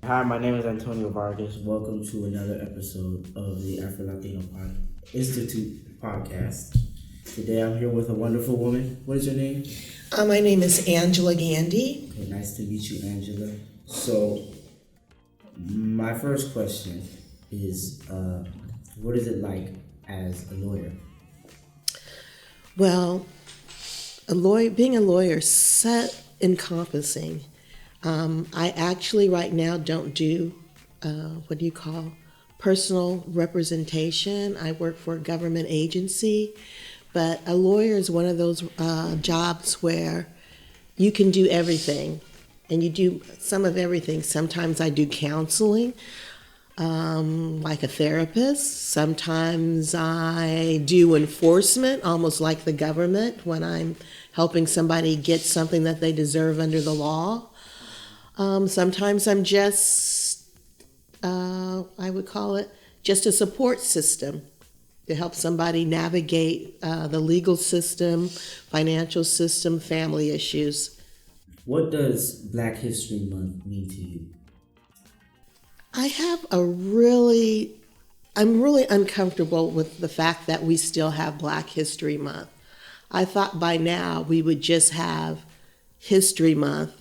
Hi, my name is Antonio Vargas. Welcome to another episode of the Afro Latino Institute podcast. Today I'm here with a wonderful woman. What is your name? My name is Gandy. Okay, nice to meet you, Angela. So, my first question is, what is it like as a lawyer? Well, being a lawyer is set encompassing. I actually right now don't do personal representation. I work for a government agency, but a lawyer is one of those jobs where you can do everything, and you do some of everything. Sometimes I do counseling, like a therapist. Sometimes I do enforcement, almost like the government, when I'm helping somebody get something that they deserve under the law. Sometimes I'm just, I would call it just a support system to help somebody navigate the legal system, financial system, family issues. What does Black History Month mean to you? I'm really uncomfortable with the fact that we still have Black History Month. I thought by now we would just have History Month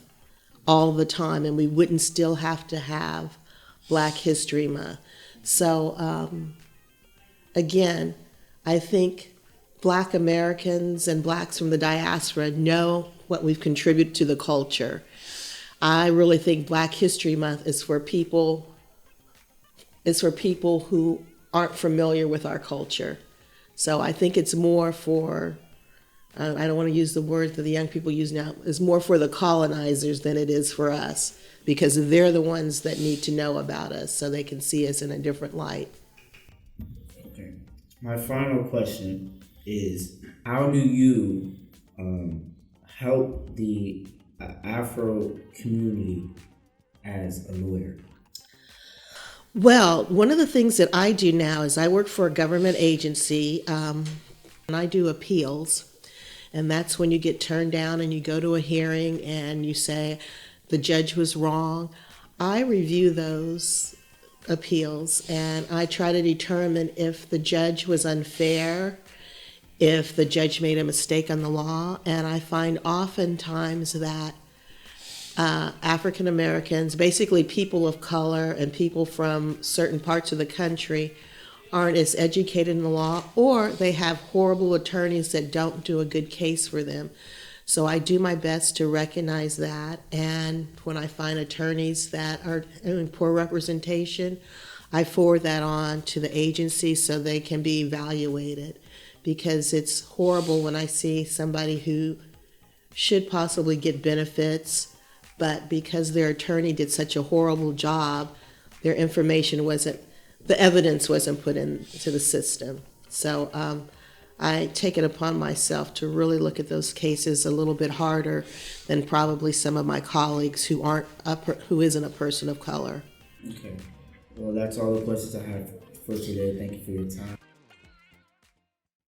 all the time and we wouldn't still have to have Black History Month. So again, I think Black Americans and Blacks from the diaspora know what we've contributed to the culture. I really think Black History Month is for people who aren't familiar with our culture. So I think it's more for, I don't want to use the word that the young people use now, it's more for the colonizers than it is for us, because they're the ones that need to know about us so they can see us in a different light. Okay. My final question is, how do you help the Afro community as a lawyer? Well, one of the things that I do now is I work for a government agency, and I do appeals. And that's when you get turned down and you go to a hearing and you say the judge was wrong. I review those appeals and I try to determine if the judge was unfair, if the judge made a mistake on the law. And I find oftentimes that African Americans, basically people of color and people from certain parts of the country, aren't as educated in the law, or they have horrible attorneys that don't do a good case for them. So I do my best to recognize that, and when I find attorneys that are in poor representation, I forward that on to the agency so they can be evaluated, because it's horrible when I see somebody who should possibly get benefits, but because their attorney did such a horrible job, their information the evidence wasn't put into the system. So I take it upon myself to really look at those cases a little bit harder than probably some of my colleagues who isn't a person of color. Okay. Well, that's all the questions I have for today. Thank you for your time.